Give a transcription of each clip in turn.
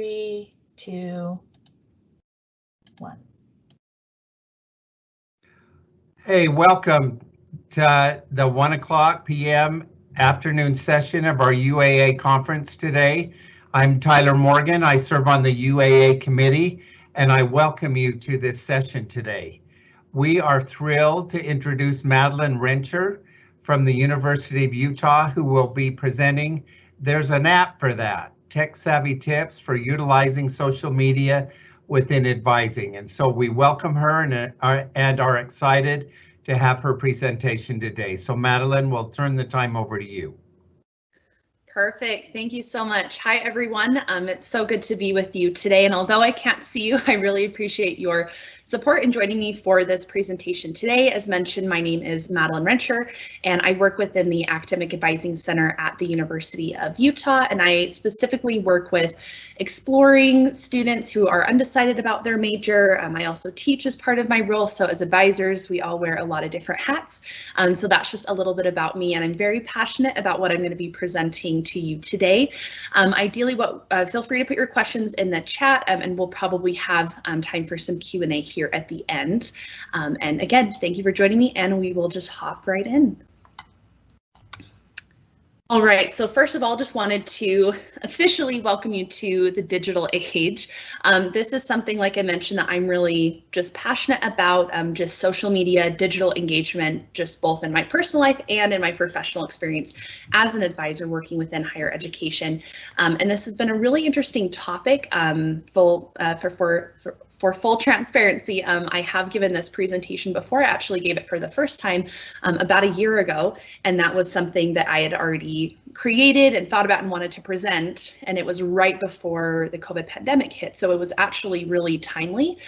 3, 2, 1. Hey, welcome to the 1 p.m. afternoon session of our UAA conference today. I'm Tyler Morgan. I serve on the UAA committee, and I welcome you to this session today. We are thrilled to introduce Madeline Rencher from the University of Utah, who will be presenting There's an App for That, tech-savvy tips for utilizing social media within advising. And so we welcome her and are excited to have her presentation today. So Madeline, we'll turn the time over to you. Perfect. Thank you so much. Hi, everyone. It's so good to be with you today. And although I can't see you, I really appreciate your support in joining me for this presentation today. As mentioned, my name is Madeline Rencher, and I work within the Academic Advising Center at the University of Utah. And I specifically work with exploring students who are undecided about their major. I also teach as part of my role. So as advisors, we all wear a lot of different hats. So that's just a little bit about me. And I'm very passionate about what I'm going to be presenting to you today. Ideally, feel free to put your questions in the chat, and we'll probably have time for some Q&A here at the end. And again, thank you for joining me, and we will just hop right in. All right, so first of all, just wanted to officially welcome you to the digital age. This is something, like I mentioned, that I'm really just passionate about, just social media, digital engagement, just both in my personal life and in my professional experience as an advisor working within higher education. And this has been a really interesting topic. For full transparency, I have given this presentation before. I actually gave it for the first time about a year ago, and that was something that I had already created and thought about and wanted to present, and it was right before the COVID pandemic hit. So it was actually really timely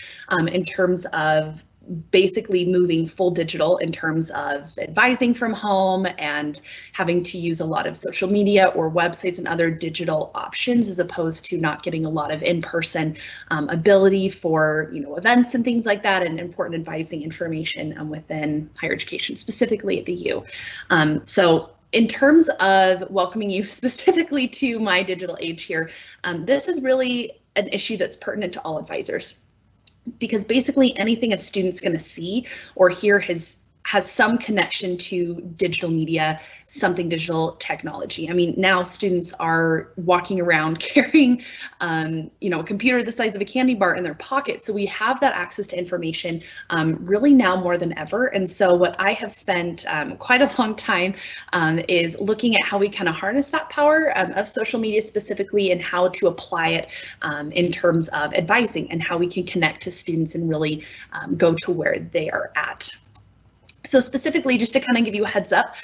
in terms of basically moving full digital in terms of advising from home and having to use a lot of social media or websites and other digital options, as opposed to not getting a lot of in-person ability for events and things like that, and important advising information within higher education, specifically at the U. So in terms of welcoming you specifically to my digital age here, this is really an issue that's pertinent to all advisors, because basically anything a student's going to see or hear has some connection to digital media, something digital technology. I mean, now students are walking around carrying, a computer the size of a candy bar in their pocket. So we have that access to information really now more than ever. And so what I have spent quite a long time is looking at how we kind of harness that power of social media specifically, and how to apply it in terms of advising, and how we can connect to students and really go to where they are at. So specifically, just to kind of give you a heads up,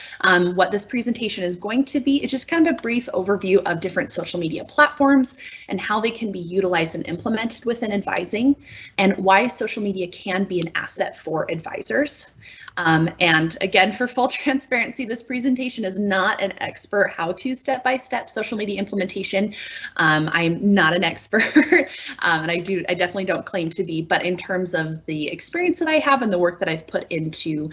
what this presentation is going to be is just kind of a brief overview of different social media platforms and how they can be utilized and implemented within advising, and why social media can be an asset for advisors. And again, for full transparency, this presentation is not an expert how-to step-by-step social media implementation. I'm not an expert, and I definitely don't claim to be, but in terms of the experience that I have and the work that I've put into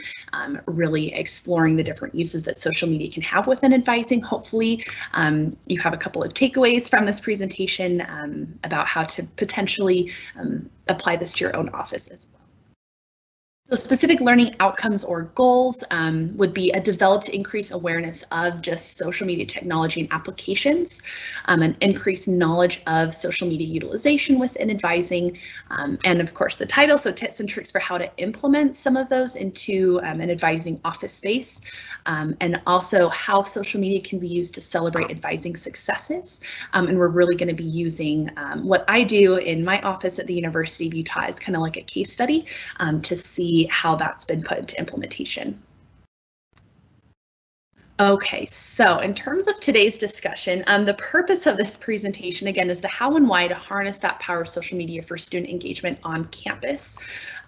really exploring the different uses that social media can have within advising, hopefully you have a couple of takeaways from this presentation about how to potentially apply this to your own office as well. So specific learning outcomes or goals would be a developed increased awareness of just social media technology and applications, an increased knowledge of social media utilization within advising, and of course the title, so tips and tricks for how to implement some of those into an advising office space, and also how social media can be used to celebrate advising successes. And we're really going to be using what I do in my office at the University of Utah as kind of like a case study to see how that's been put into implementation. Okay, so in terms of today's discussion, the purpose of this presentation, again, is the how and why to harness that power of social media for student engagement on campus.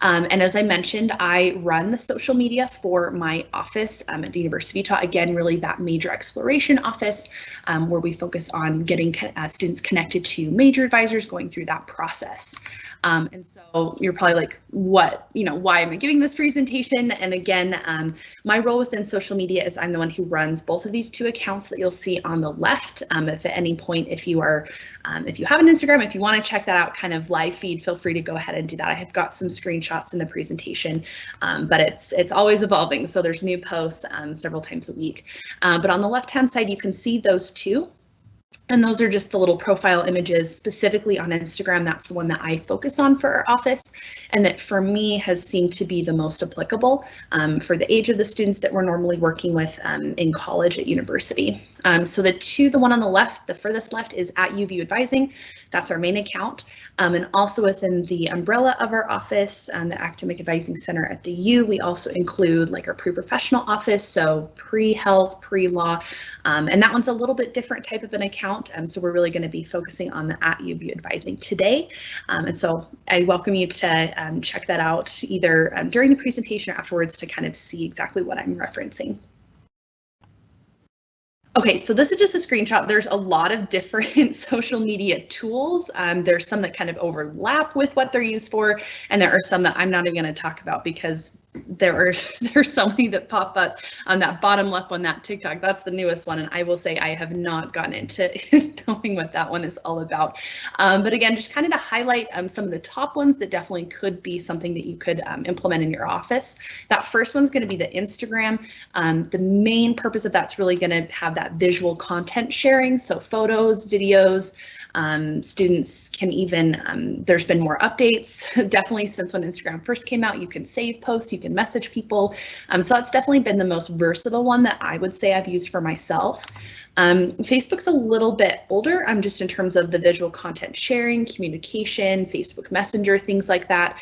And as I mentioned, I run the social media for my office at the University of Utah. Again, really that major exploration office where we focus on getting students connected to major advisors, going through that process. And so you're probably like, why am I giving this presentation? And again, my role within social media is I'm the one who runs runs both of these two accounts that you'll see on the left. If at any point, if you have an Instagram, if you want to check that out, kind of live feed, feel free to go ahead and do that. I have got some screenshots in the presentation, but it's always evolving. So there's new posts several times a week. But on the left-hand side, you can see those two. And those are just the little profile images specifically on Instagram. That's the one that I focus on for our office, and that for me has seemed to be the most applicable for the age of the students that we're normally working with in college at university. So the one on the left, the furthest left, is at UView Advising. That's our main account. And also within the umbrella of our office, the Academic Advising Center at the U, we also include like our pre-professional office, so pre-health, pre-law, and that one's a little bit different type of an account. So we're really going to be focusing on the at UView Advising today. And so I welcome you to check that out either during the presentation or afterwards to kind of see exactly what I'm referencing. Okay, so this is just a screenshot. There's a lot of different social media tools. There's some that kind of overlap with what they're used for, and there are some that I'm not even going to talk about because there's so many that pop up on that bottom left one, that TikTok. That's the newest one, and I will say I have not gotten into knowing what that one is all about. But again, just kind of to highlight some of the top ones that definitely could be something that you could implement in your office. That first one's going to be the Instagram. The main purpose of that's really going to have that visual content sharing, so photos, videos. Students can even, there's been more updates, definitely since when Instagram first came out. You can save posts, you can message people. So that's definitely been the most versatile one that I would say I've used for myself. Facebook's a little bit older, just in terms of the visual content sharing, communication, Facebook Messenger, things like that.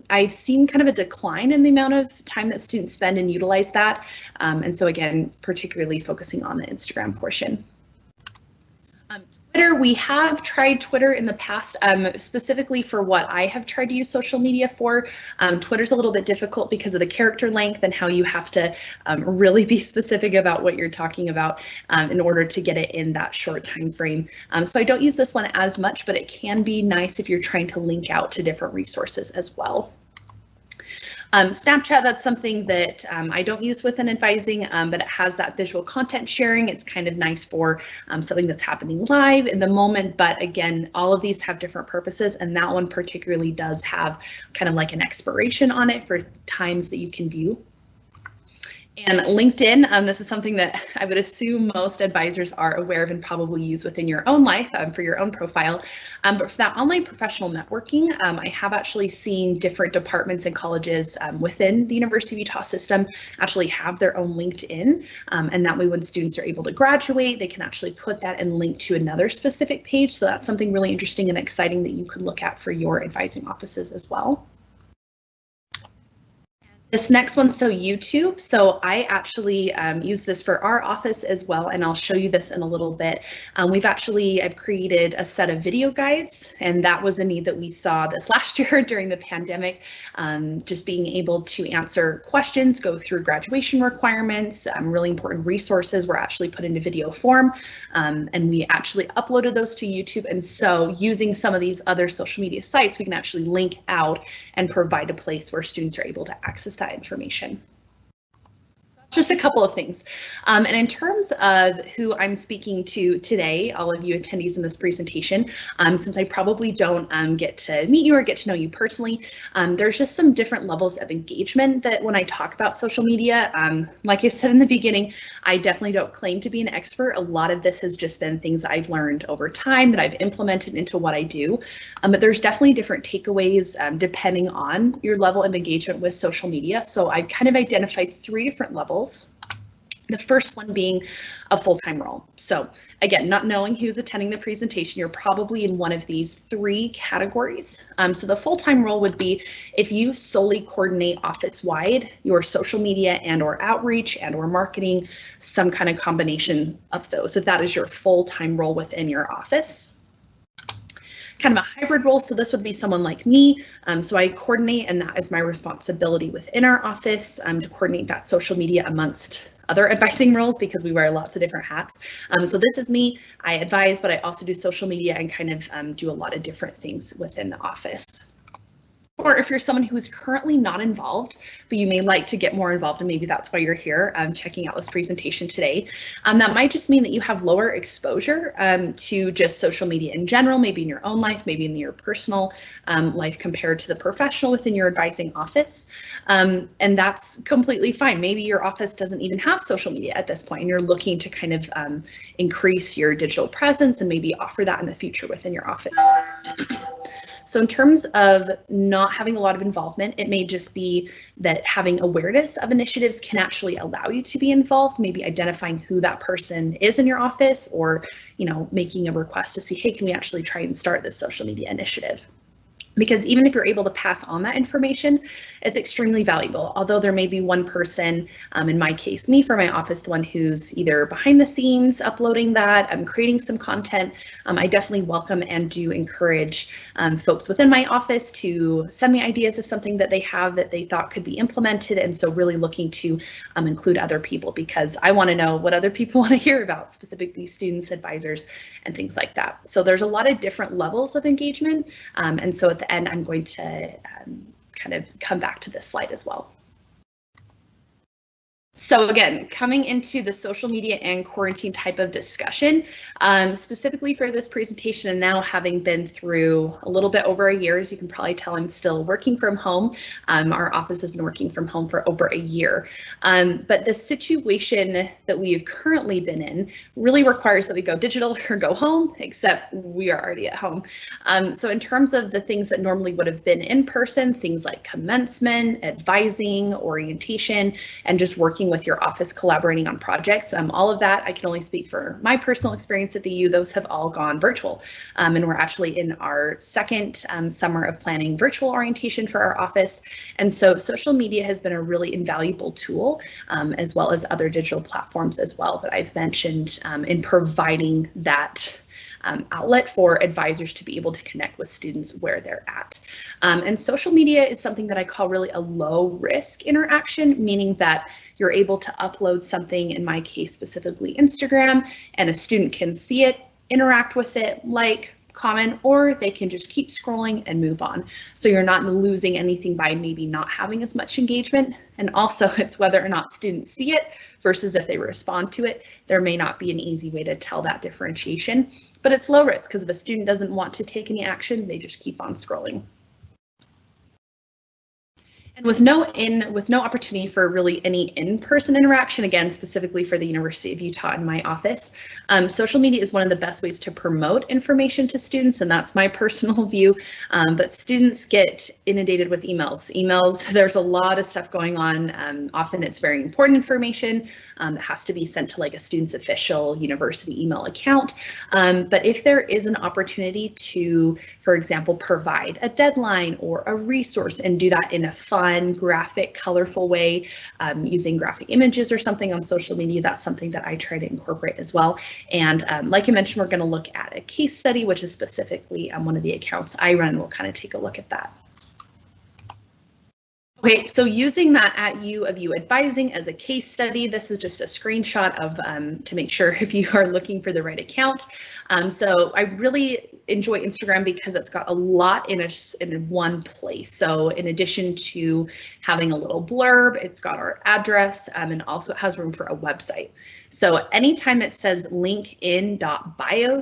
I've seen kind of a decline in the amount of time that students spend and utilize that. And so again, particularly focusing on the Instagram portion. Twitter, we have tried Twitter in the past, specifically for what I have tried to use social media for. Twitter's a little bit difficult because of the character length and how you have to really be specific about what you're talking about in order to get it in that short time frame. So I don't use this one as much, but it can be nice if you're trying to link out to different resources as well. Snapchat, that's something that I don't use within advising, but it has that visual content sharing. It's kind of nice for something that's happening live in the moment. But again, all of these have different purposes, and that one particularly does have kind of like an expiration on it for times that you can view. And LinkedIn, this is something that I would assume most advisors are aware of and probably use within your own life for your own profile. But for that online professional networking, I have actually seen different departments and colleges within the University of Utah system actually have their own LinkedIn. And that way when students are able to graduate, they can actually put that and link to another specific page. So that's something really interesting and exciting that you could look at for your advising offices as well. This next one, so YouTube. So I actually use this for our office as well, and I'll show you this in a little bit. I've created a set of video guides, and that was a need that we saw this last year during the pandemic. Just being able to answer questions, go through graduation requirements, really important resources were actually put into video form, and we actually uploaded those to YouTube. And so using some of these other social media sites, we can actually link out and provide a place where students are able to access that information. Just a couple of things. And in terms of who I'm speaking to today, all of you attendees in this presentation, since I probably don't get to meet you or get to know you personally, there's just some different levels of engagement that when I talk about social media, like I said in the beginning, I definitely don't claim to be an expert. A lot of this has just been things that I've learned over time that I've implemented into what I do. But there's definitely different takeaways depending on your level of engagement with social media. So I've kind of identified 3 different levels. The first one being a full-time role. So again, not knowing who's attending the presentation, you're probably in one of these 3 categories. So the full-time role would be if you solely coordinate office-wide your social media and or outreach and or marketing, some kind of combination of those, if that is your full-time role within your office. Kind of a hybrid role, so this would be someone like me. So I coordinate, and that is my responsibility within our office to coordinate that social media amongst other advising roles because we wear lots of different hats. So this is me. I advise, but I also do social media and kind of do a lot of different things within the office. Or if you're someone who is currently not involved, but you may like to get more involved, and maybe that's why you're here checking out this presentation today, that might just mean that you have lower exposure to just social media in general, maybe in your own life, maybe in your personal life compared to the professional within your advising office. And that's completely fine. Maybe your office doesn't even have social media at this point, and you're looking to kind of increase your digital presence and maybe offer that in the future within your office. So in terms of not having a lot of involvement, it may just be that having awareness of initiatives can actually allow you to be involved, maybe identifying who that person is in your office, or, you know, making a request to see, hey, can we actually try and start this social media initiative? Because even if you're able to pass on that information, it's extremely valuable. Although there may be one person, in my case, me for my office, the one who's either behind the scenes uploading that, creating some content, I definitely welcome and do encourage folks within my office to send me ideas of something that they have that they thought could be implemented. And so really looking to include other people, because I want to know what other people want to hear about, specifically students, advisors, and things like that. So there's a lot of different levels of engagement. And so at the end, I'm going to kind of come back to this slide as well. So again, coming into the social media and quarantine type of discussion, specifically for this presentation, and now having been through a little bit over a year, as you can probably tell, I'm still working from home. Our office has been working from home for over a year. But the situation that we've currently been in really requires that we go digital or go home, except we are already at home. So in terms of the things that normally would have been in person, things like commencement, advising, orientation, and just working with your office collaborating on projects. All of that, I can only speak for my personal experience at the U, those have all gone virtual. And we're actually in our second summer of planning virtual orientation for our office. And so social media has been a really invaluable tool, as well as other digital platforms as well that I've mentioned in providing that outlet for advisors to be able to connect with students where they're at. And social media is something that I call really a low risk interaction, meaning that you're able to upload something, in my case specifically Instagram, and a student can see it, interact with it, like, comment, or they can just keep scrolling and move on. So you're not losing anything by maybe not having as much engagement. And also it's whether or not students see it versus if they respond to it. There may not be an easy way to tell that differentiation, but it's low risk because if a student doesn't want to take any action, they just keep on scrolling. And with no opportunity for really any in-person interaction, again, specifically for the University of Utah in my office, social media is one of the best ways to promote information to students, and that's my personal view. But students get inundated with emails. There's a lot of stuff going on. Often it's very important information that has to be sent to like a student's official university email account. But if there is an opportunity to, for example, provide a deadline or a resource and do that in a fun, graphic, colorful way, using graphic images or something on social media, that's something that I try to incorporate as well. And like I mentioned, we're going to look at a case study, which is specifically one of the accounts I run. We'll kind of take a look at that. Okay, so using that at U of U advising as a case study, this is just a screenshot of to make sure if you are looking for the right account. So I really enjoy Instagram because it's got a lot in one place. So in addition to having a little blurb, it's got our address and also has room for a website. So anytime it says linkedin.bio/,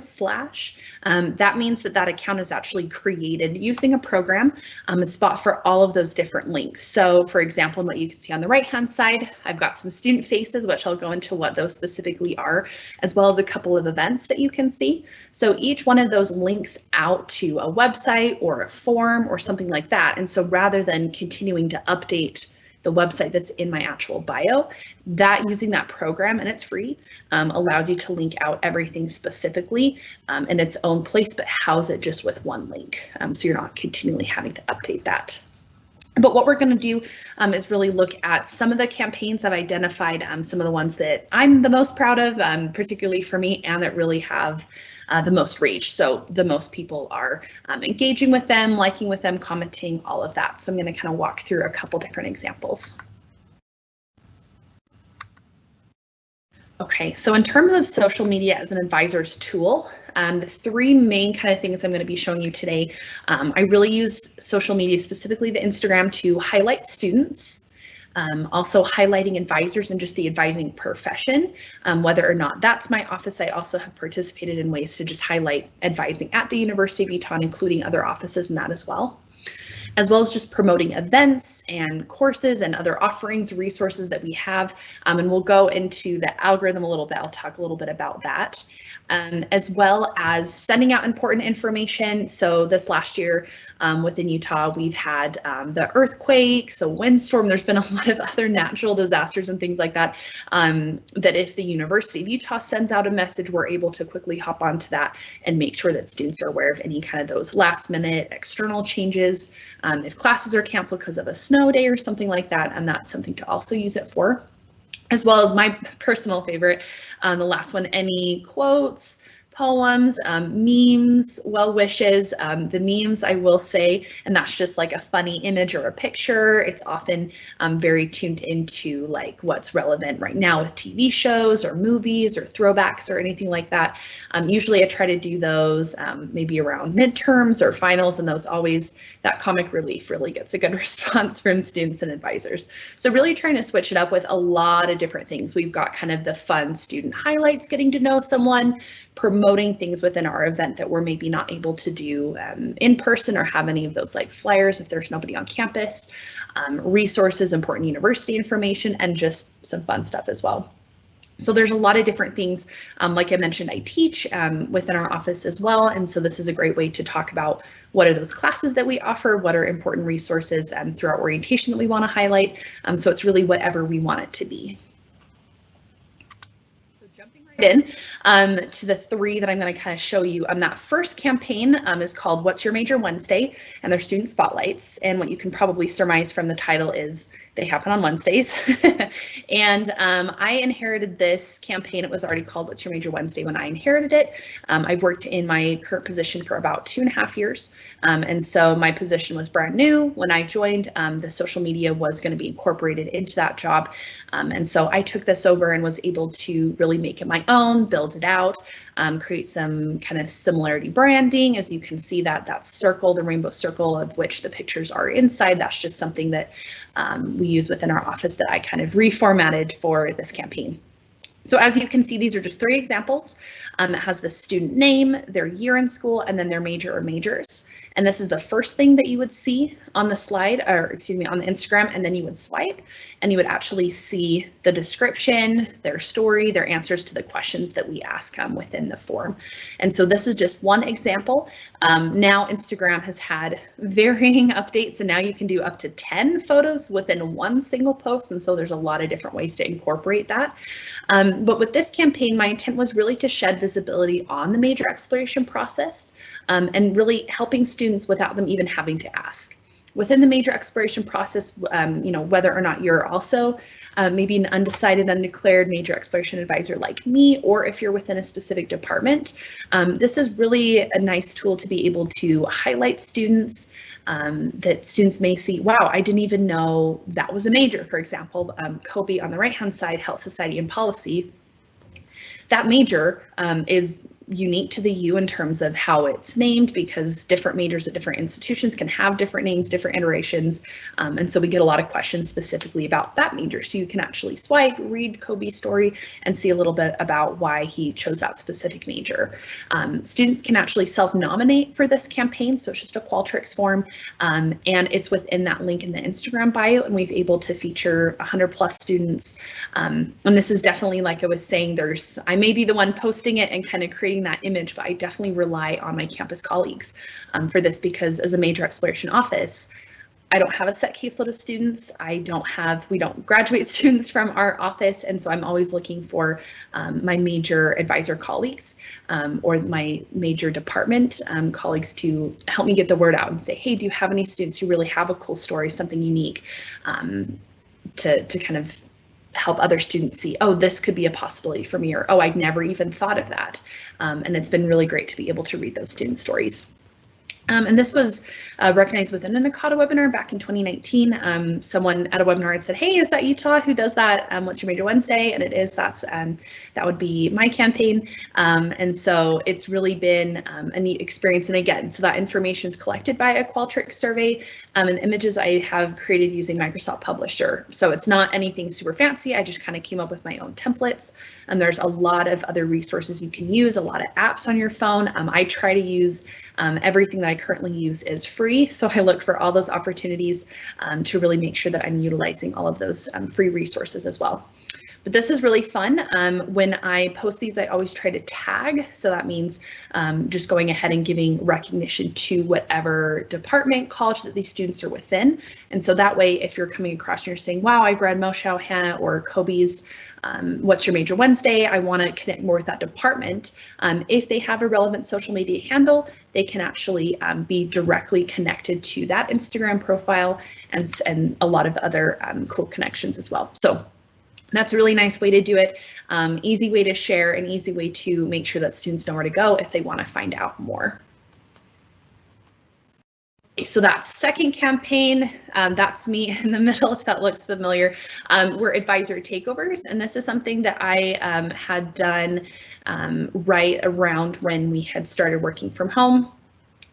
that means that account is actually created using a program, a spot for all of those different links. So for example, what you can see on the right-hand side, I've got some student faces, which I'll go into what those specifically are, as well as a couple of events that you can see. So each one of those links out to a website or a form or something like that. And so rather than continuing to update the website that's in my actual bio, that using that program, and it's free, allows you to link out everything specifically in its own place, but house it just with one link. So you're not continually having to update that. But what we're going to do is really look at some of the campaigns I've identified, some of the ones that I'm the most proud of, particularly for me, and that really have the most reach. So the most people are engaging with them, liking with them, commenting, all of that. So I'm going to kind of walk through a couple different examples. Okay, so in terms of social media as an advisor's tool, the three main kind of things I'm going to be showing you today, I really use social media, specifically the Instagram, to highlight students, also highlighting advisors and just the advising profession. Whether or not that's my office, I also have participated in ways to just highlight advising at the University of Utah, including other offices in that as well. As well as just promoting events and courses and other offerings, resources that we have. And we'll go into the algorithm a little bit. I'll talk a little bit about that, as well as sending out important information. So this last year within Utah, we've had the earthquake, so windstorm. There's been a lot of other natural disasters and things like that, that if the University of Utah sends out a message, we're able to quickly hop onto that and make sure that students are aware of any kind of those last minute external changes. If classes are canceled because of a snow day or something like that, and that's something to also use it for. As well as my personal favorite, the last one, any quotes, poems, memes, well wishes. The memes, I will say, and that's just like a funny image or a picture. It's often very tuned into like what's relevant right now with TV shows or movies or throwbacks or anything like that. Usually I try to do those maybe around midterms or finals, and those always, that comic relief really gets a good response from students and advisors. So really trying to switch it up with a lot of different things. We've got kind of the fun student highlights, getting to know someone, promoting things within our event that we're maybe not able to do in person or have any of those like flyers if there's nobody on campus, resources, important university information, and just some fun stuff as well. So there's a lot of different things. Like I mentioned, I teach within our office as well. And so this is a great way to talk about what are those classes that we offer, what are important resources through our orientation that we want to highlight. So it's really whatever we want it to be. In to the three that I'm going to kind of show you. That first campaign is called What's Your Major Wednesday, and they're student spotlights. And what you can probably surmise from the title is they happen on Wednesdays. And I inherited this campaign. It was already called What's Your Major Wednesday when I inherited it. I've worked in my current position for about 2.5 years. And so my position was brand new. When I joined, the social media was going to be incorporated into that job. And so I took this over and was able to really make it my own, build it out, create some kind of similarity branding. As you can see, that circle, the rainbow circle of which the pictures are inside, that's just something that we use within our office that I kind of reformatted for this campaign. So as you can see, these are just 3 examples. It has the student name, their year in school, and then their major or majors. And this is the first thing that you would see on the slide, or excuse me, on the Instagram, and then you would swipe and you would actually see the description, their story, their answers to the questions that we ask within the form. And so this is just one example. Now Instagram has had varying updates, and now you can do up to 10 photos within one single post. And so there's a lot of different ways to incorporate that. But with this campaign, my intent was really to shed visibility on the major exploration process and really helping students without them even having to ask. Within the major exploration process, you know, whether or not you're also maybe an undecided, undeclared major exploration advisor like me, or if you're within a specific department, this is really a nice tool to be able to highlight students that students may see, wow, I didn't even know that was a major. For example, Kobe on the right-hand side, Health, Society, and Policy. That major is unique to the U in terms of how it's named, because different majors at different institutions can have different names, different iterations. And so we get a lot of questions specifically about that major. So you can actually swipe, read Kobe's story, and see a little bit about why he chose that specific major. Students can actually self-nominate for this campaign. So it's just a Qualtrics form, and it's within that link in the Instagram bio, and we've able to feature 100+ students. And this is definitely, like I was saying, I may be the one posting it and kind of creating that image, but I definitely rely on my campus colleagues for this, because as a major exploration office, I don't have a set caseload of students. We don't graduate students from our office. And so I'm always looking for my major advisor colleagues or my major department colleagues to help me get the word out and say, hey, do you have any students who really have a cool story, something unique, to kind of help other students see, oh, this could be a possibility for me, or oh, I'd never even thought of that. And it's been really great to be able to read those student stories. And this was recognized within an Akata webinar back in 2019. Someone at a webinar had said, "Hey, is that Utah? Who does that? What's your major Wednesday?" And it is. That would be my campaign. And so it's really been a neat experience. And again, so that information is collected by a Qualtrics survey, and images I have created using Microsoft Publisher. So it's not anything super fancy. I just kind of came up with my own templates. And there's a lot of other resources you can use, a lot of apps on your phone. I try to use everything that I currently use is free, so I look for all those opportunities to really make sure that I'm utilizing all of those free resources as well. But this is really fun. When I post these, I always try to tag. So that means just going ahead and giving recognition to whatever department, college that these students are within. And so that way, if you're coming across and you're saying, wow, I've read Moshe, Hannah, or Kobe's What's Your Major Wednesday, I want to connect more with that department. If they have a relevant social media handle, they can actually be directly connected to that Instagram profile and a lot of other cool connections as well. So that's a really nice way to do it. Easy way to share, an easy way to make sure that students know where to go if they want to find out more. So that second campaign, that's me in the middle, if that looks familiar. We're advisor takeovers, and this is something that I had done right around when we had started working from home,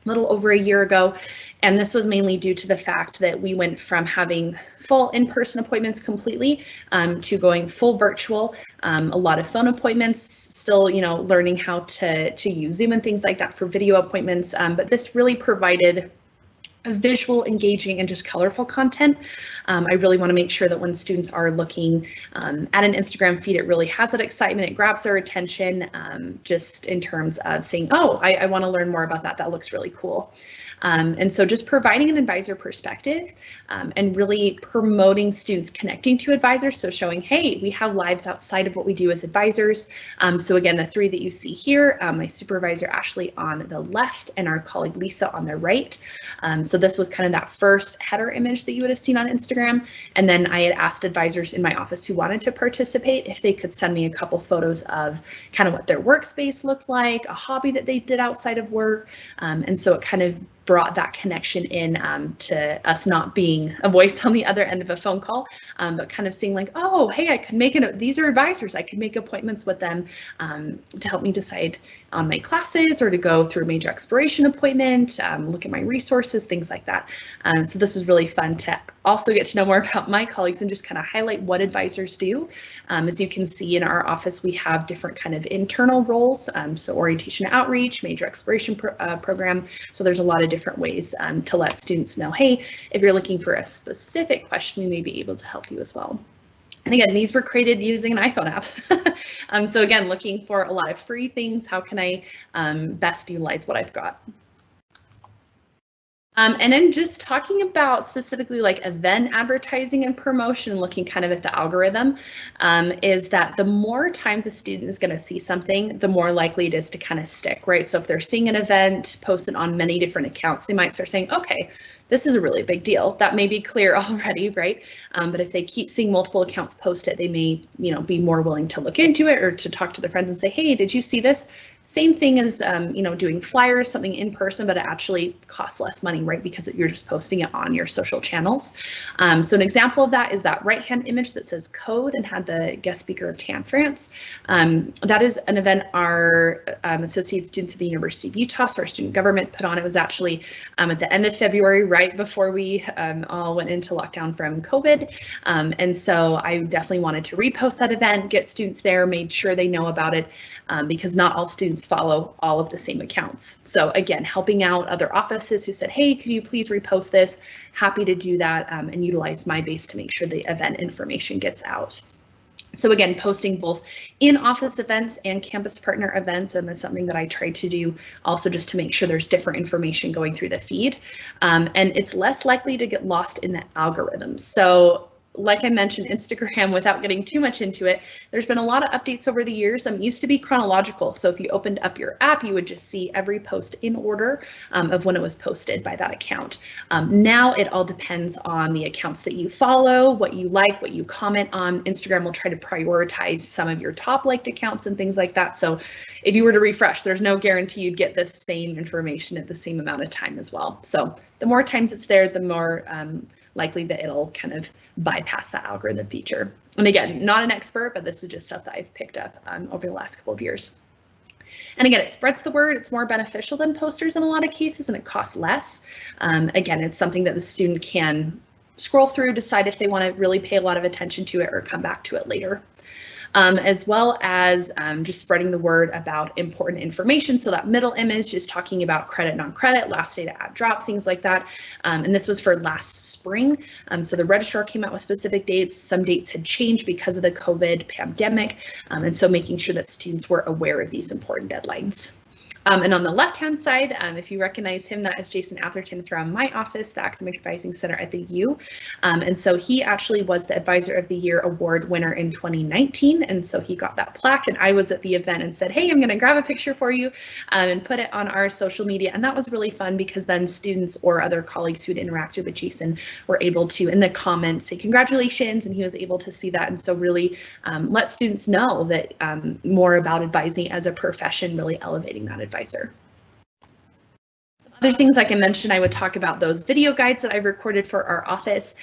a little over a year ago. And this was mainly due to the fact that we went from having full in-person appointments completely to going full virtual, a lot of phone appointments, still, learning how to use Zoom and things like that for video appointments. But this really provided visual, engaging, and just colorful content. I really want to make sure that when students are looking at an Instagram feed, it really has that excitement, it grabs their attention, just in terms of saying, oh, I want to learn more about that. That looks really cool. And so just providing an advisor perspective and really promoting students connecting to advisors. So showing, hey, we have lives outside of what we do as advisors. So again, the three that you see here, my supervisor Ashley on the left and our colleague Lisa on the right. So this was kind of that first header image that you would have seen on Instagram. And then I had asked advisors in my office who wanted to participate if they could send me a couple photos of kind of what their workspace looked like, a hobby that they did outside of work. And so it kind of brought that connection in to us not being a voice on the other end of a phone call, but kind of seeing like, oh, hey, I could make it. These are advisors. I could make appointments with them to help me decide on my classes or to go through a major exploration appointment, look at my resources, things like that. So this was really fun to also get to know more about my colleagues and just kind of highlight what advisors do. As you can see in our office, we have different kind of internal roles. So orientation and outreach, major exploration program. So there's a lot of different ways to let students know, hey, if you're looking for a specific question, we may be able to help you as well. And again, these were created using an iPhone app. So again, looking for a lot of free things. How can I best utilize what I've got? And then just talking about specifically like event advertising and promotion, looking kind of at the algorithm, is that the more times a student is going to see something, the more likely it is to kind of stick, right? So if they're seeing an event posted on many different accounts, they might start saying, okay, this is a really big deal. That may be clear already, right? But if they keep seeing multiple accounts post it, they may, be more willing to look into it or to talk to their friends and say, hey, did you see this? Same thing as, doing flyers, something in person, but it actually costs less money, right? Because you're just posting it on your social channels. So an example of that is that right-hand image that says code and had the guest speaker of TAN France. That is an event our associate students at the University of Utah, so our student government put on. It was actually at the end of February, right before we all went into lockdown from COVID. And so I definitely wanted to repost that event, get students there, made sure they know about it, because not all students follow all of the same accounts. So again, helping out other offices who said, hey, could you please repost this? Happy to do that and utilize my base to make sure the event information gets out. So again, posting both in-office events and campus partner events, and that's something that I try to do also just to make sure there's different information going through the feed. And it's less likely to get lost in the algorithms. So like I mentioned, Instagram, without getting too much into it, there's been a lot of updates over the years. It used to be chronological. So if you opened up your app, you would just see every post in order of when it was posted by that account. Now it all depends on the accounts that you follow, what you like, what you comment on. Instagram will try to prioritize some of your top liked accounts and things like that. So if you were to refresh, there's no guarantee you'd get the same information at the same amount of time as well. So the more times it's there, the more likely that it'll kind of bypass that algorithm feature. And again, not an expert, but this is just stuff that I've picked up over the last couple of years. And again, it spreads the word. It's more beneficial than posters in a lot of cases, and it costs less. Again, it's something that the student can scroll through, decide if they want to really pay a lot of attention to it or come back to it later. As well as just spreading the word about important information. So that middle image is talking about credit, non-credit, last day to add drop, things like that. And this was for last spring. So the registrar came out with specific dates. Some dates had changed because of the COVID pandemic. And so making sure that students were aware of these important deadlines. And on the left-hand side, if you recognize him, that is Jason Atherton from my office, the Academic Advising Center at the U. And so he actually was the Advisor of the Year award winner in 2019. And so he got that plaque, and I was at the event and said, hey, I'm going to grab a picture for you and put it on our social media. And that was really fun because then students or other colleagues who'd interacted with Jason were able to, in the comments, say congratulations, and he was able to see that. And so really let students know that more about advising as a profession, really elevating that advisor. Other things like I mentioned, I would talk about those video guides that I've recorded for our office.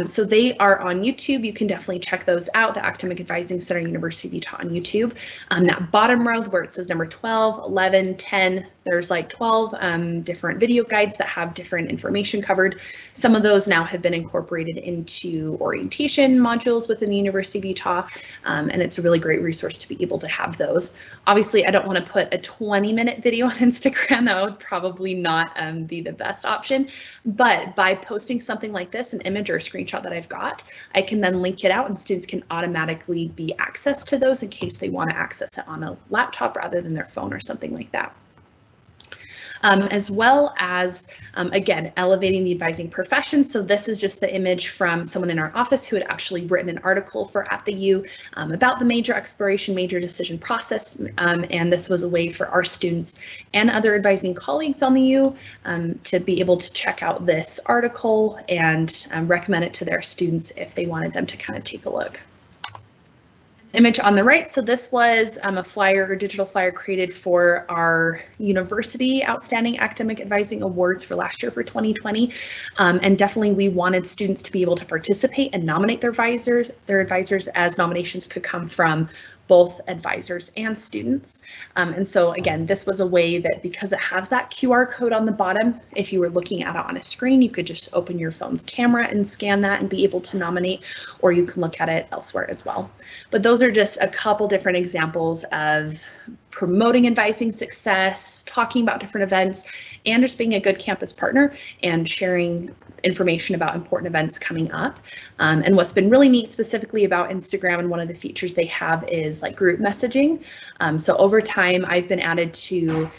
So they are on YouTube. You can definitely check those out, the Academic Advising Center, University of Utah on YouTube. That bottom row where it says number 12, 11, 10, there's like 12 different video guides that have different information covered. Some of those now have been incorporated into orientation modules within the University of Utah, and it's a really great resource to be able to have those. Obviously, I don't want to put a 20-minute video on Instagram. That would probably not be the best option, but by posting something like this, an image or a screenshot that I've got, I can then link it out and students can automatically be access to those in case they want to access it on a laptop rather than their phone or something like that. As well as, again, elevating the advising profession. So this is just the image from someone in our office who had actually written an article for At the U about the major exploration, major decision process. And this was a way for our students and other advising colleagues on the U to be able to check out this article and recommend it to their students if they wanted them to kind of take a look. Image on the right, so this was a flyer or digital flyer created for our university Outstanding Academic Advising Awards for last year for 2020, and definitely we wanted students to be able to participate and nominate their advisors as nominations could come from both advisors and students. And so again, this was a way that because it has that QR code on the bottom, if you were looking at it on a screen, you could just open your phone's camera and scan that and be able to nominate, or you can look at it elsewhere as well. But those are just a couple different examples of promoting advising success, talking about different events, and just being a good campus partner and sharing information about important events coming up. And what's been really neat specifically about Instagram, and one of the features they have is like group messaging. So over time, I've been added to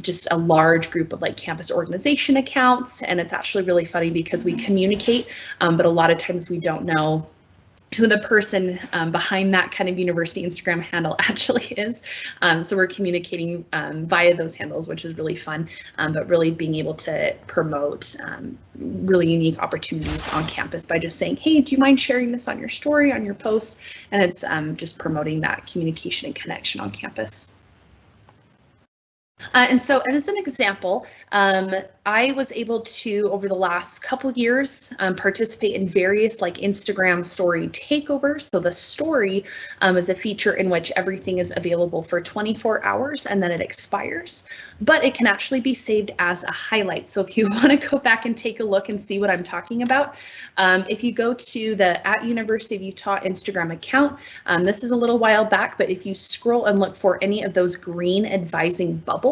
just a large group of like campus organization accounts, and it's actually really funny because we communicate, but a lot of times we don't know who the person behind that kind of university Instagram handle actually is. So we're communicating via those handles, which is really fun, but really being able to promote really unique opportunities on campus by just saying, hey, do you mind sharing this on your story, on your post? And it's just promoting that communication and connection on campus. And so as an example, I was able to, over the last couple years, participate in various like Instagram story takeovers. So the story is a feature in which everything is available for 24 hours and then it expires, but it can actually be saved as a highlight. So if you want to go back and take a look and see what I'm talking about, if you go to the at University of Utah Instagram account, this is a little while back, but if you scroll and look for any of those green advising bubbles,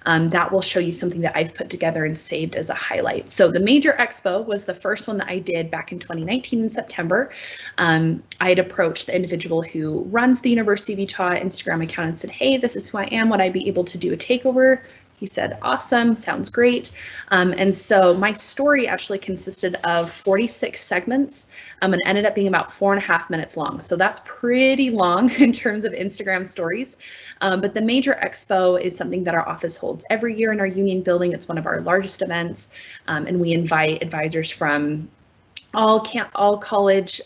that will show you something that I've put together and saved as a highlight. So the major expo was the first one that I did back in 2019 in September. I had approached the individual who runs the University of Utah Instagram account and said, hey, this is who I am. Would I be able to do a takeover He said, awesome, sounds great. And so my story actually consisted of 46 segments and ended up being about 4.5 minutes long. So that's pretty long in terms of Instagram stories. But the major expo is something that our office holds every year in our union building. It's one of our largest events, and we invite advisors from all colleges,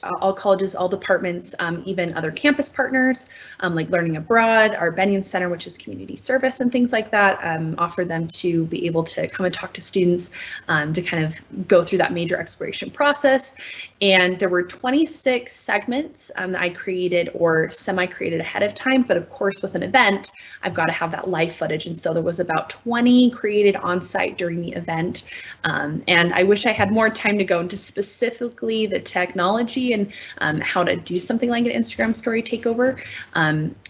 all departments, even other campus partners like Learning Abroad, our Bennion Center, which is community service and things like that, offer them to be able to come and talk to students to kind of go through that major exploration process. And there were 26 segments that I created or semi-created ahead of time, but of course with an event, I've got to have that live footage. And so there was about 20 created on site during the event. And I wish I had more time to go into specifically the technology and how to do something like an Instagram story takeover,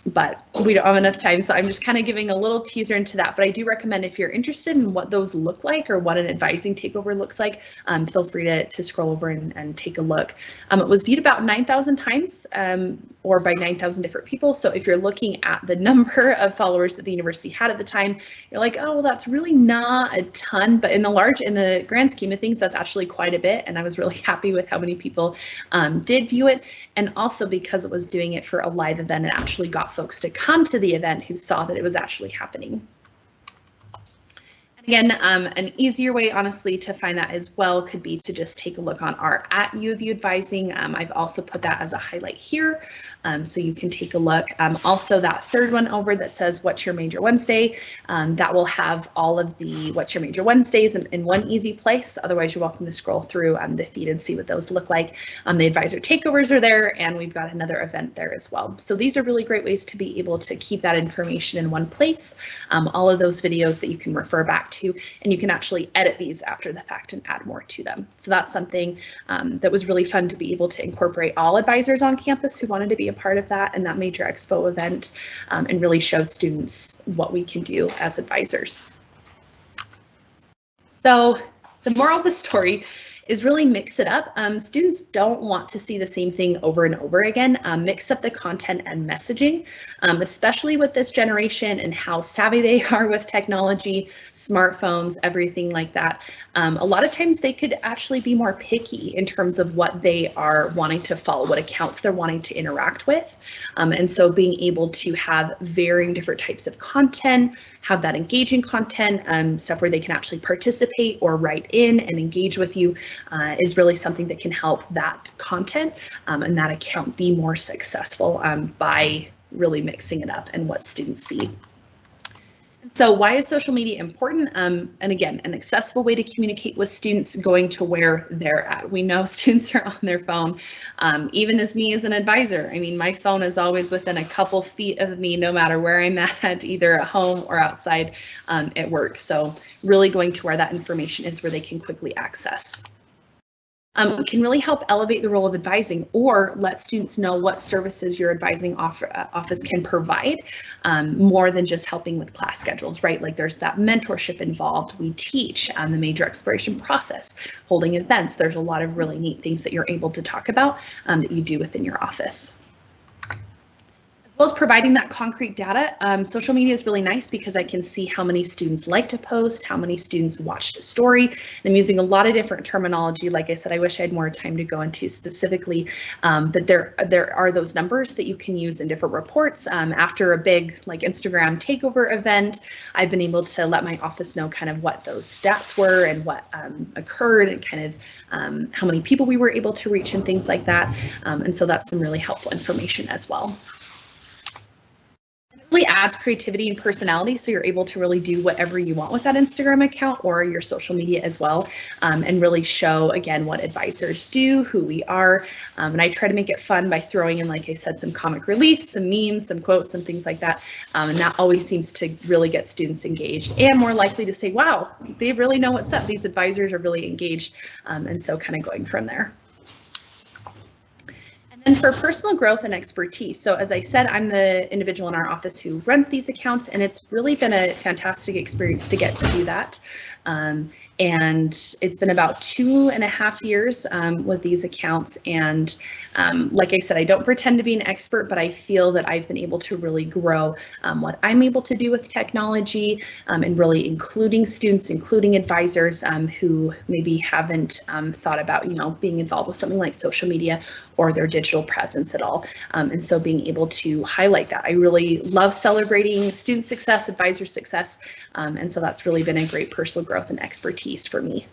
but we don't have enough time, so I'm just kind of giving a little teaser into that. But I do recommend, if you're interested in what those look like or what an advising takeover looks like, feel free to scroll over and take a look. It was viewed about 9,000 times or by 9,000 different people. So if you're looking at the number of followers that the university had at the time, you're like, oh, well, that's really not a ton, but in the grand scheme of things, that's actually quite a bit. And I was really happy with how many people did view it. And also because it was doing it for a live event, it actually got folks to come to the event who saw that it was actually happening. Again, an easier way, honestly, to find that as well could be to just take a look on our @UofU Advising. I've also put that as a highlight here, so you can take a look. Also, that third one over that says What's Your Major Wednesday, that will have all of the What's Your Major Wednesdays in one easy place. Otherwise, you're welcome to scroll through the feed and see what those look like. The advisor takeovers are there, and we've got another event there as well. So these are really great ways to be able to keep that information in one place. All of those videos that you can refer back to, and you can actually edit these after the fact and add more to them. So that's something that was really fun to be able to incorporate all advisors on campus who wanted to be a part of that and that major expo event, and really show students what we can do as advisors. So the moral of the story is really mix it up. Students don't want to see the same thing over and over again. Mix up the content and messaging, especially with this generation and how savvy they are with technology, smartphones, everything like that. A lot of times they could actually be more picky in terms of what they are wanting to follow, what accounts they're wanting to interact with. And so being able to have varying different types of content, have that engaging content, stuff where they can actually participate or write in and engage with you, is really something that can help that content and that account be more successful by really mixing it up and what students see. So why is social media important? And again, an accessible way to communicate with students going to where they're at. We know students are on their phone, even as me as an advisor. I mean, my phone is always within a couple feet of me, no matter where I'm at, either at home or outside at work. So really going to where that information is, where they can quickly access. Can really help elevate the role of advising or let students know what services your advising office can provide, more than just helping with class schedules, right? Like there's that mentorship involved. We teach the major exploration process, holding events. There's a lot of really neat things that you're able to talk about that you do within your office. As well as providing that concrete data, social media is really nice because I can see how many students like to post, how many students watched a story. And I'm using a lot of different terminology. Like I said, I wish I had more time to go into specifically, but there are those numbers that you can use in different reports. After a big like Instagram takeover event, I've been able to let my office know kind of what those stats were and what occurred and kind of how many people we were able to reach and things like that. And so that's some really helpful information as well. Really adds creativity and personality, so you're able to really do whatever you want with that Instagram account or your social media as well, and really show again what advisors do, who we are, and I try to make it fun by throwing in, like I said, some comic relief, some memes, some quotes, some things like that, and that always seems to really get students engaged and more likely to say, wow, they really know what's up, these advisors are really engaged, and so kind of going from there. And for personal growth and expertise, so as I said, I'm the individual in our office who runs these accounts, and it's really been a fantastic experience to get to do that. And it's been about 2.5 years with these accounts. And like I said, I don't pretend to be an expert, but I feel that I've been able to really grow what I'm able to do with technology, and really including students, including advisors who maybe haven't thought about, being involved with something like social media or their digital presence at all. And so being able to highlight that. I really love celebrating student success, advisor success. And so that's really been a great personal growth and expertise for me.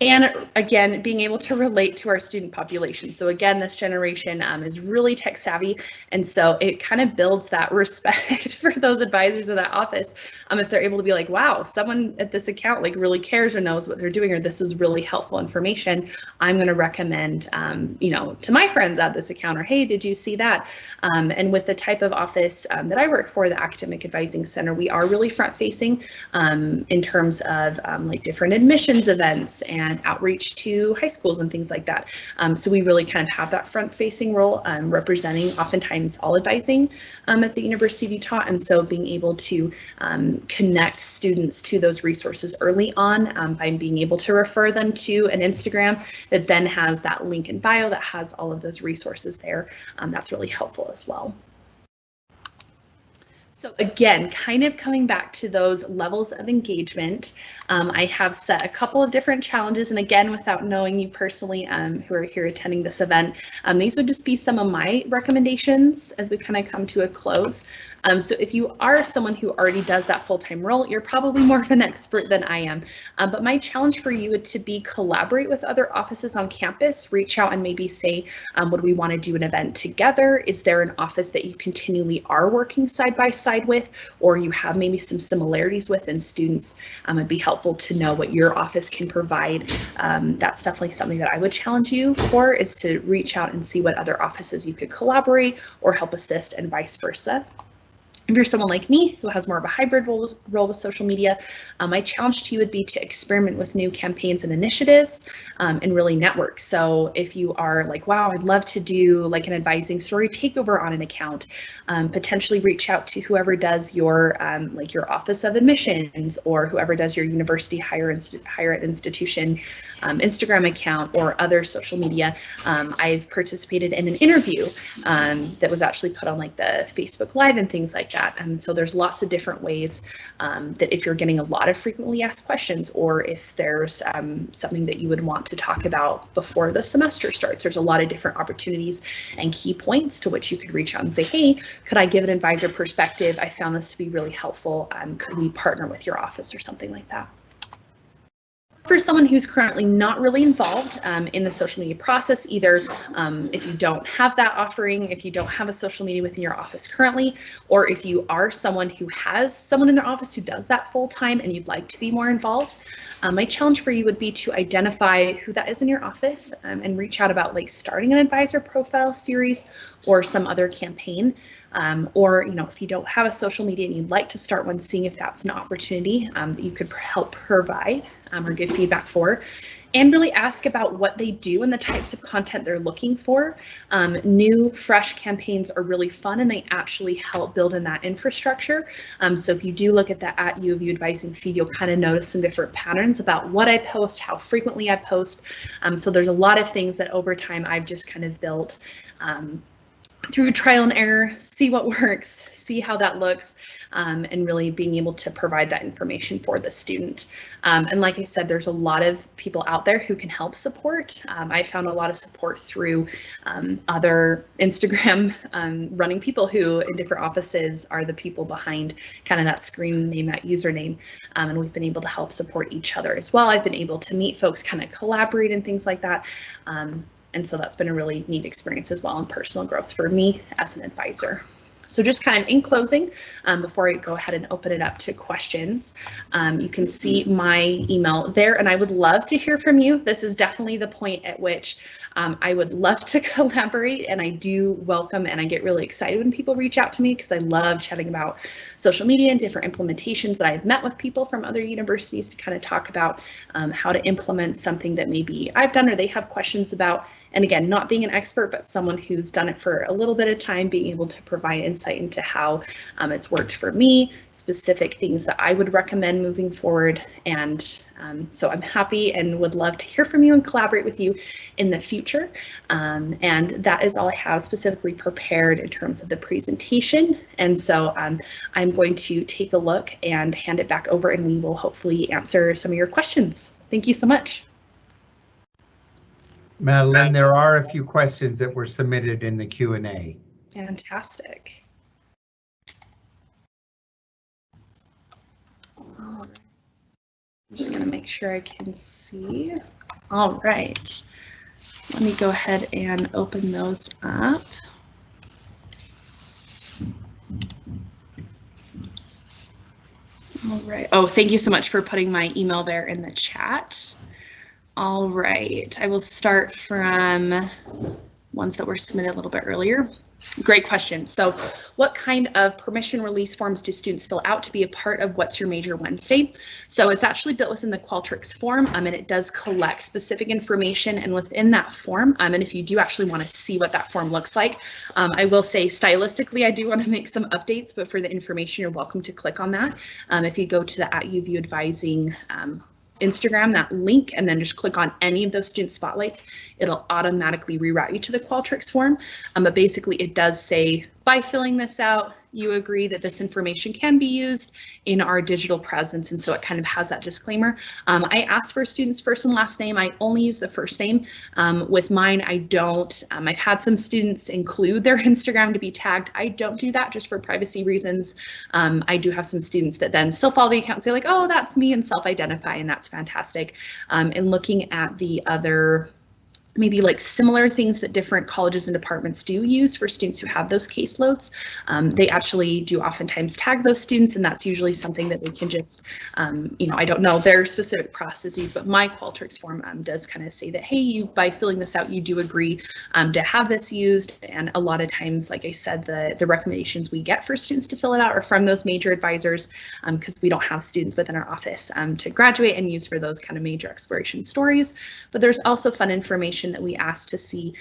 And again, being able to relate to our student population. So again, this generation is really tech savvy. And so it kind of builds that respect for those advisors of that office. If they're able to be like, wow, someone at this account like really cares or knows what they're doing, or this is really helpful information, I'm going to recommend, to my friends at this account, or hey, did you see that? And with the type of office that I work for, the Academic Advising Center, we are really front facing in terms of like different admissions events and outreach to high schools and things like that. So we really kind of have that front-facing role, representing oftentimes all advising at the University of Utah. And so being able to connect students to those resources early on by being able to refer them to an Instagram that then has that link in bio that has all of those resources there. That's really helpful as well. So again, kind of coming back to those levels of engagement, I have set a couple of different challenges, and again, without knowing you personally who are here attending this event, these would just be some of my recommendations as we kind of come to a close. So if you are someone who already does that full-time role, you're probably more of an expert than I am. But my challenge for you would to be collaborate with other offices on campus, reach out and maybe say, would we want to do an event together? Is there an office that you continually are working side by side with, or you have maybe some similarities with in students? It'd be helpful to know what your office can provide. That's definitely something that I would challenge you for, is to reach out and see what other offices you could collaborate or help assist, and vice versa. If you're someone like me who has more of a hybrid role with social media, my challenge to you would be to experiment with new campaigns and initiatives and really network. So if you are like, wow, I'd love to do like an advising story takeover on an account, potentially reach out to whoever does your like your Office of Admissions, or whoever does your university higher ed institution Instagram account or other social media. I've participated in an interview that was actually put on like the Facebook Live and things like that. And so there's lots of different ways that if you're getting a lot of frequently asked questions, or if there's something that you would want to talk about before the semester starts, there's a lot of different opportunities and key points to which you could reach out and say, hey, could I give an advisor perspective? I found this to be really helpful. Could we partner with your office or something like that? For someone who's currently not really involved in the social media process, either if you don't have that offering, if you don't have a social media within your office currently, or if you are someone who has someone in their office who does that full time and you'd like to be more involved, my challenge for you would be to identify who that is in your office and reach out about like starting an advisor profile series or some other campaign. Or, if you don't have a social media and you'd like to start one, seeing if that's an opportunity that you could help provide or give feedback for, and really ask about what they do and the types of content they're looking for. New, fresh campaigns are really fun, and they actually help build in that infrastructure. So if you do look at that at U of U advising feed, you'll kind of notice some different patterns about what I post, how frequently I post. So there's a lot of things that over time I've just kind of built through trial and error, see what works, see how that looks, and really being able to provide that information for the student. And like I said, there's a lot of people out there who can help support. I found a lot of support through other Instagram running people who in different offices are the people behind kind of that screen name, that username, and we've been able to help support each other as well. I've been able to meet folks, kind of collaborate and things like that. And so that's been a really neat experience as well, and personal growth for me as an advisor. So just kind of in closing, before I go ahead and open it up to questions, you can see my email there, and I would love to hear from you. This is definitely the point at which I would love to collaborate, and I do welcome and I get really excited when people reach out to me because I love chatting about social media and different implementations that I've met with people from other universities to kind of talk about how to implement something that maybe I've done or they have questions about. And again, not being an expert, but someone who's done it for a little bit of time, being able to provide insight into how it's worked for me, specific things that I would recommend moving forward. And so I'm happy and would love to hear from you and collaborate with you in the future. And that is all I have specifically prepared in terms of the presentation. And so I'm going to take a look and hand it back over, and we will hopefully answer some of your questions. Thank you so much. Madeline, there are a few questions that were submitted in the Q&A. Fantastic. All right. I'm just going to make sure I can see. All right. Let me go ahead and open those up. All right. Oh, thank you so much for putting my email there in the chat. All right, I will start from ones that were submitted a little bit earlier. Great question. So what kind of permission release forms do students fill out to be a part of What's Your Major Wednesday? So it's actually built within the Qualtrics form, and it does collect specific information, and within that form, and if you do actually want to see what that form looks like, I will say stylistically I do want to make some updates, but for the information you're welcome to click on that. If you go to the @UView Advising Instagram, that link, and then just click on any of those student spotlights, it'll automatically reroute you to the Qualtrics form. But basically it does say, by filling this out, you agree that this information can be used in our digital presence, and so it kind of has that disclaimer. I asked for a student's first and last name. I only use the first name. With mine, I don't. I've had some students include their Instagram to be tagged. I don't do that just for privacy reasons. I do have some students that then still follow the account and say like, oh, that's me, and self-identify, and that's fantastic. And looking at the other maybe like similar things that different colleges and departments do use for students who have those caseloads. They actually do oftentimes tag those students, and that's usually something that they can just, I don't know their specific processes, but my Qualtrics form does kind of say that, hey, you, by filling this out, you do agree to have this used. And a lot of times, like I said, the recommendations we get for students to fill it out are from those major advisors, because we don't have students within our office to graduate and use for those kind of major exploration stories. But there's also fun information that we asked to see.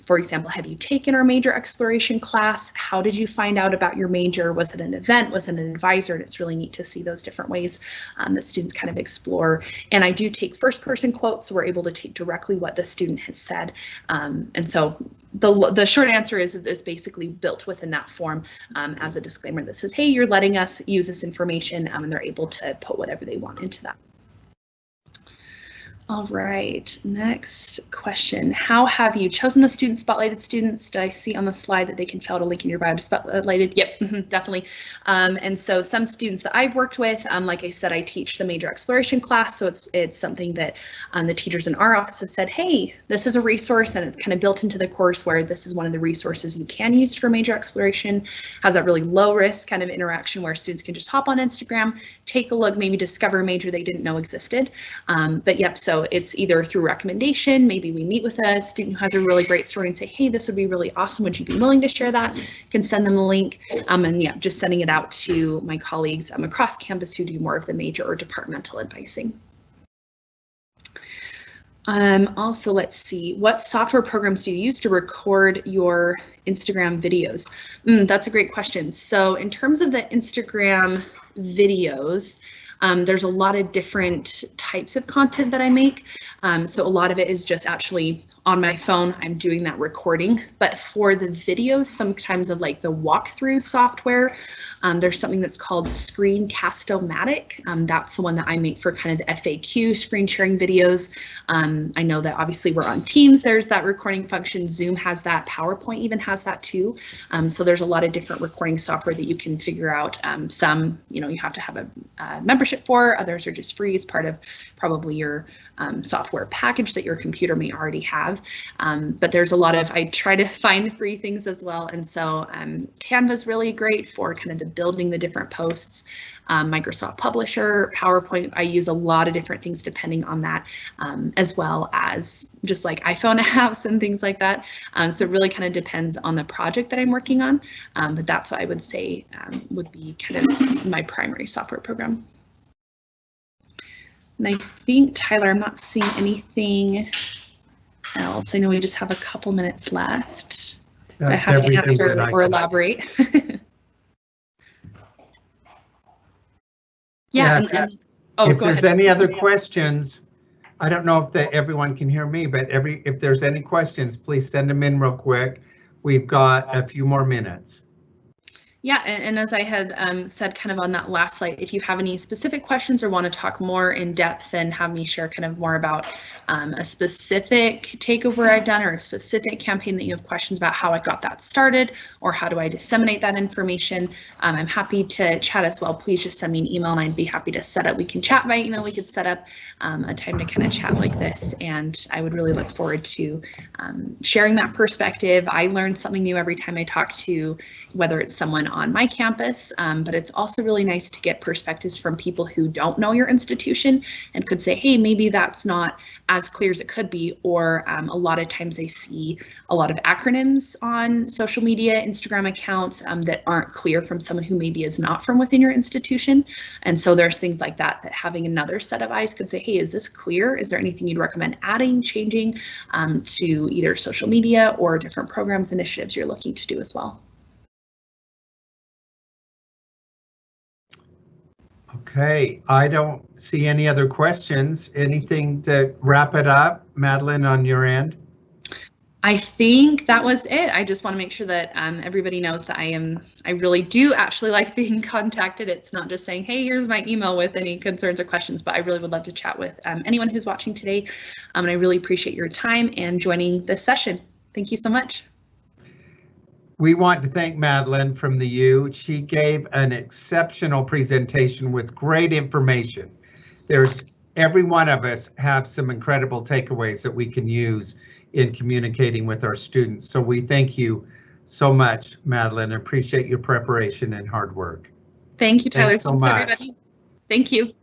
For example, have you taken our major exploration class? How did you find out about your major? Was it an event? Was it an advisor? And it's really neat to see those different ways that students kind of explore. And I do take first person quotes, so we're able to take directly what the student has said. And so the short answer is it's basically built within that form as a disclaimer that says, hey, you're letting us use this information, and they're able to put whatever they want into that. All right, next question. How have you chosen the student spotlighted students? Did I see on the slide that they can fill out a link in your bio to spotlighted? Yep, definitely. And so some students that I've worked with, like I said, I teach the major exploration class, so it's something that the teachers in our office have said, hey, this is a resource, and it's kind of built into the course where this is one of the resources you can use for major exploration. Has that really low risk kind of interaction where students can just hop on Instagram, take a look, maybe discover a major they didn't know existed. But yep, so it's either through recommendation, maybe we meet with a student who has a really great story and say, hey, this would be really awesome, would you be willing to share that? You can send them a link, and yeah, just sending it out to my colleagues across campus who do more of the major or departmental advising. Also, let's see, what software programs do you use to record your Instagram videos? That's a great question. So in terms of the Instagram videos, there's a lot of different types of content that I make. So a lot of it is just actually on my phone, I'm doing that recording. But for the videos, sometimes of like the walkthrough software, there's something that's called Screencast-O-Matic. That's the one that I make for kind of the FAQ screen sharing videos. I know that obviously we're on Teams, there's that recording function. Zoom has that, PowerPoint even has that too. So there's a lot of different recording software that you can figure out. Some, you have to have a membership for, others are just free as part of probably your software package that your computer may already have. have. But there's a lot of, I try to find free things as well. And so Canva's really great for kind of the building the different posts. Microsoft Publisher, PowerPoint, I use a lot of different things depending on that, as well as just like iPhone apps and things like that. So it really kind of depends on the project that I'm working on, but that's what I would say would be kind of my primary software program. And I think, Tyler, I'm not seeing anything else. I know we just have a couple minutes left. I have to answer or elaborate. Yeah. If there's any other questions, I don't know if everyone can hear me, but if there's any questions, please send them in real quick. We've got a few more minutes. Yeah, and as I had said kind of on that last slide, if you have any specific questions or want to talk more in depth and have me share kind of more about a specific takeover I've done or a specific campaign that you have questions about how I got that started or how do I disseminate that information, I'm happy to chat as well. Please just send me an email and I'd be happy to set up. We can chat by email. We could set up a time to kind of chat like this, and I would really look forward to sharing that perspective. I learn something new every time I talk to, whether it's someone on my campus, but it's also really nice to get perspectives from people who don't know your institution and could say, hey, maybe that's not as clear as it could be, or a lot of times I see a lot of acronyms on social media, Instagram accounts that aren't clear from someone who maybe is not from within your institution. And so there's things like that, that having another set of eyes could say, hey, is this clear? Is there anything you'd recommend adding, changing to either social media or different programs, initiatives you're looking to do as well? Okay, I don't see any other questions. Anything to wrap it up, Madeline, on your end? I think that was it. I just want to make sure that everybody knows that I really do actually like being contacted. It's not just saying, hey, here's my email with any concerns or questions, but I really would love to chat with anyone who's watching today. And I really appreciate your time and joining this session. Thank you so much. We want to thank Madeline from the U. She gave an exceptional presentation with great information. Every one of us have some incredible takeaways that we can use in communicating with our students. So we thank you so much, Madeline. Appreciate your preparation and hard work. Thank you, Tyler. Thanks so much. Everybody. Thank you.